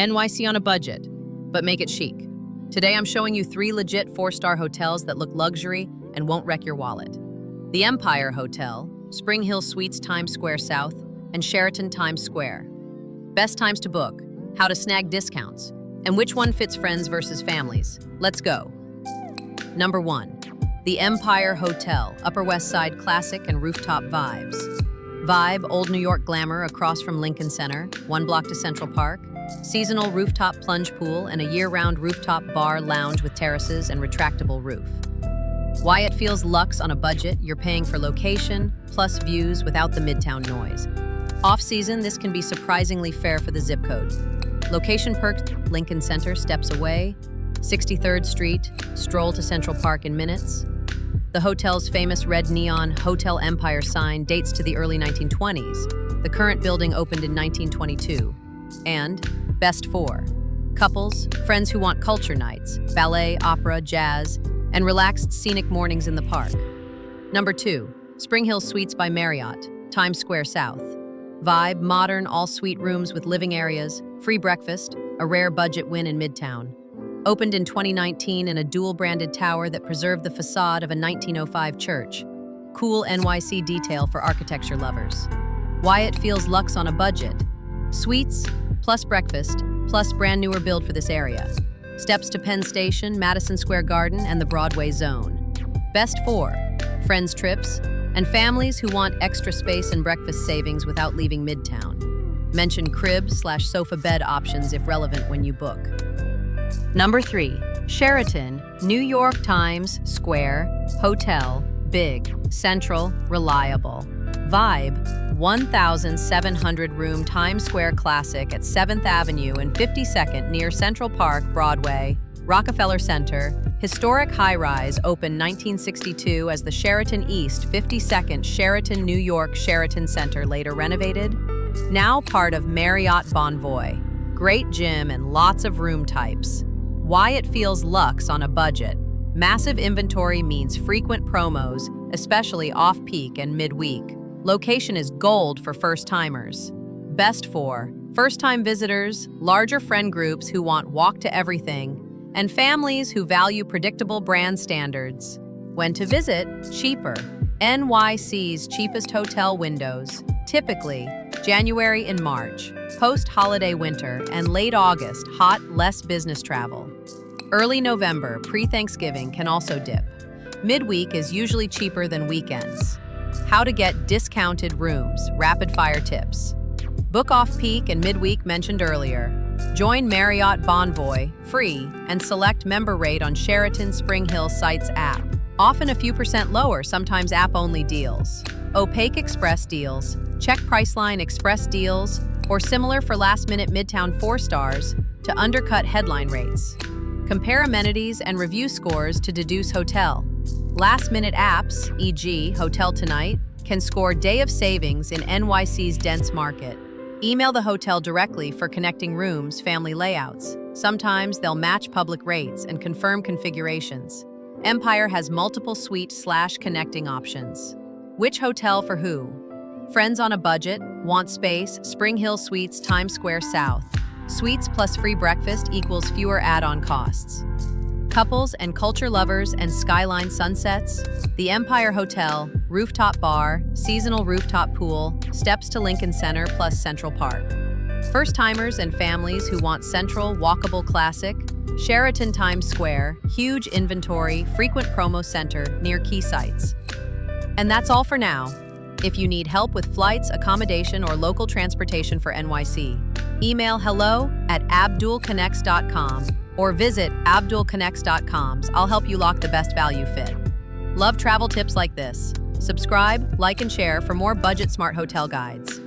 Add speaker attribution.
Speaker 1: NYC on a budget, but make it chic. Today I'm showing you 3 legit 4-star hotels that look luxury and won't wreck your wallet. The Empire Hotel, SpringHill Suites Times Square South, and Sheraton Times Square. Best times to book, how to snag discounts, and which one fits friends versus families. Let's go. Number 1. The Empire Hotel, Upper West Side classic and rooftop vibes. Vibe, old New York glamour across from Lincoln Center, 1 block to Central Park. Seasonal rooftop plunge pool and a year-round rooftop bar lounge with terraces and retractable roof. Why it feels luxe on a budget, you're paying for location, plus views without the midtown noise. Off-season, this can be surprisingly fair for the zip code. Location perks, Lincoln Center, steps away. 63rd Street, stroll to Central Park in minutes. The hotel's famous red neon Hotel Empire sign dates to the early 1920s. The current building opened in 1922. And best 4. Couples, friends who want culture nights, ballet, opera, jazz, and relaxed scenic mornings in the park. Number 2. SpringHill Suites by Marriott, Times Square South. Vibe, modern, all-suite rooms with living areas, free breakfast, a rare budget win in Midtown. Opened in 2019 in a dual-branded tower that preserved the facade of a 1905 church. Cool NYC detail for architecture lovers. Why it feels luxe on a budget. Suites, plus breakfast, plus brand newer build for this area. Steps to Penn Station, Madison Square Garden, and the Broadway zone. Best 4. Friends trips, and families who want extra space and breakfast savings without leaving Midtown. Mention crib/sofa bed options if relevant when you book. Number 3. Sheraton, New York Times Square Hotel, big, central, reliable. Vibe, 1,700-room Times Square classic at 7th Avenue and 52nd near Central Park, Broadway, Rockefeller Center. Historic high-rise, opened 1962 as the Sheraton East 52nd Sheraton, New York Sheraton Center, later renovated. Now part of Marriott Bonvoy. Great gym and lots of room types. Why it feels luxe on a budget. Massive inventory means frequent promos, especially off-peak and midweek. Location is gold for first-timers. Best 4. First-time visitors, larger friend groups who want walk to everything, and families who value predictable brand standards. When to visit, cheaper. NYC's cheapest hotel windows, typically January and March, post-holiday winter, and late August, hot, less business travel. Early November, pre-Thanksgiving can also dip. Midweek is usually cheaper than weekends. How to get discounted rooms, rapid-fire tips. Book off-peak and midweek mentioned earlier. Join Marriott Bonvoy, free, and select member rate on Sheraton SpringHill Sites app. Often a few % lower, sometimes app-only deals. Opaque express deals, check Priceline express deals, or similar for last-minute Midtown 4 stars to undercut headline rates. Compare amenities and review scores to deduce hotel. Last-minute apps, e.g. Hotel Tonight, can score day of savings in NYC's dense market. Email the hotel directly for connecting rooms, family layouts. Sometimes they'll match public rates and confirm configurations. Empire has multiple suite/connecting options. Which hotel for who? Friends on a budget, want space, SpringHill Suites Times Square South. Suites plus free breakfast equals fewer add-on costs. Couples and culture lovers and skyline sunsets, the Empire Hotel, rooftop bar, seasonal rooftop pool, steps to Lincoln Center plus Central Park. First-timers and families who want central, walkable classic, Sheraton Times Square, huge inventory, frequent promo center near key sites. And that's all for now. If you need help with flights, accommodation, or local transportation for NYC, email hello@abdulconnects.com or visit abdulconnects.com. I'll help you lock the best value fit. Love travel tips like this? Subscribe, like, and share for more budget-smart hotel guides.